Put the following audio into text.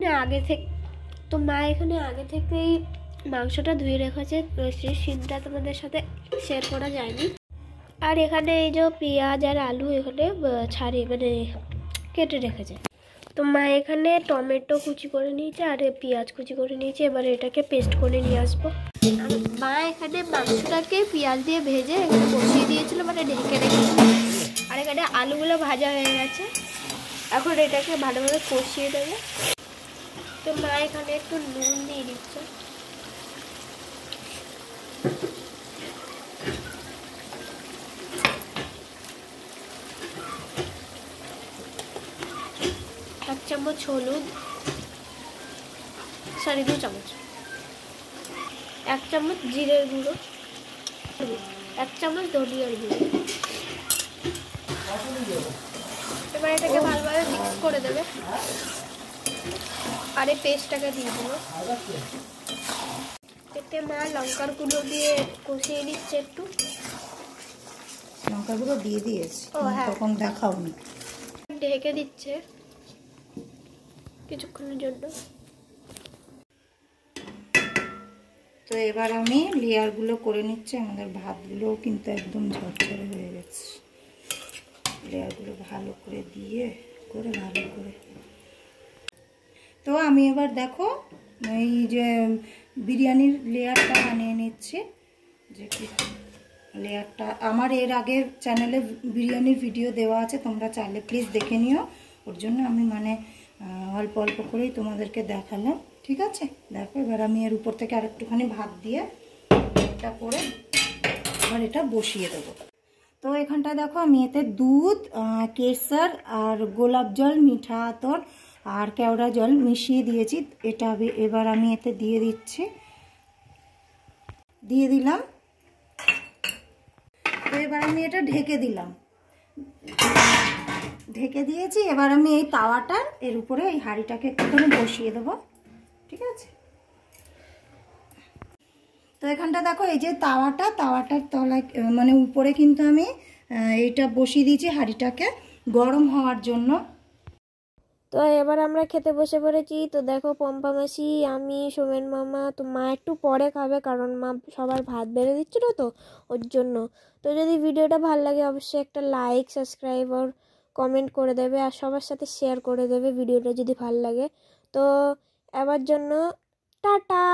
আগে থেকে তো মা এখানে আগে থেকেই মাংসটা ধুয়ে রেখেছে, সেই সিনটা তোমাদের সাথে শেয়ার করা যায়নি। আর এখানে এই যে পেঁয়াজ আর আলু এখানে মানে কেটে রেখেছে। তো মা এখানে টমেটো কুচি করে নিয়েছে আর পেঁয়াজ কুচি করে নিয়েছে। এবারে এটাকে পেস্ট করে নিয়ে আসবো। মা এখানে মাংসটাকে পেঁয়াজ দিয়ে ভেজে এখানে বসিয়ে দিয়েছিল, মানে ঢেকে রেখেছিল। আর এখানে আলুগুলো ভাজা হয়ে গেছে, এখন এটাকে ভালোভাবে কষিয়ে দেবে। তো মা এখানে একটু নুন দিয়ে দিচ্ছে। এক চামচ হলুদ, 2 চামচ, 1 চামচ জিরের গুঁড়ো, 1 চামচ ধনিয়ার গুঁড়ো। এবার এটাকে ভালোভাবে মিক্স করে দেবে আর এই পেস্টটাকে দিয়ে দেবো। এতে মা লঙ্কার গুঁড়ো দিয়ে কষিয়ে নিচ্ছে একটু। লঙ্কার গুঁড়ো দিয়ে দিয়েছি, তখন দেখাওনি। ঢেকে দিচ্ছে কিছুক্ষণের জন্য। তো এবার আমি লেয়ারগুলো করে নিচ্ছি। আমাদের ভাতগুলোও কিন্তু একদম ঝরঝরে হয়ে গেছে। লেয়ারগুলো ভালো করে দিয়ে ভালো করে। তো আমি এবার দেখো এই যে বিরিয়ানির লেয়ারটা বানিয়ে নিচ্ছি। যে কি লেয়ারটা আমার এর আগে চ্যানেলে বিরিয়ানির ভিডিও দেওয়া আছে, তোমরা চাইলে প্লিজ দেখে নিও। ওর জন্য আমি মানে অল্প অল্প করেই তোমাদেরকে দেখালাম, ঠিক আছে? দেখো এবার আমি এর উপর থেকে আর একটুখানি ভাত দিয়ে এটা করে আবার এটা বসিয়ে দেবো। তো এখানটায় দেখো আমি এতে দুধ, কেশর আর গোলাপ জল, মিঠা আতর আর কেওড়া জল মিশিয়ে দিয়েছি। এটা এবার আমি এতে দিয়ে দিচ্ছি, দিয়ে দিলাম। তো এবার আমি এটা ঢেকে দিলাম, ঢেকে দিয়েছি। এবার আমি এই তাওয়াটা এর উপরে এই হাঁড়িটাকে একটুখানি বসিয়ে দেবো, ঠিক আছে? তো এখানটা দেখো এই যে তাওয়াটার তলায় মানে উপরে কিন্তু আমি এইটা বসিয়ে দিয়েছি হাঁড়িটাকে গরম হওয়ার জন্য। তো এবার আমরা খেতে বসে পড়েছি। তো দেখো পম্পা মাসি, আমি, সোমেন মামা। তো মা একটু পরে খাবে, কারণ মা সবার ভাত বেড়ে দিচ্ছিল তো ওর জন্য। তো যদি ভিডিওটা ভালো লাগে অবশ্যই একটা লাইক, সাবস্ক্রাইব আর কমেন্ট করে দেবে, আর সবার সাথে শেয়ার করে দেবে ভিডিওটা যদি ভালো লাগে। তো এবার জন্য টাটা।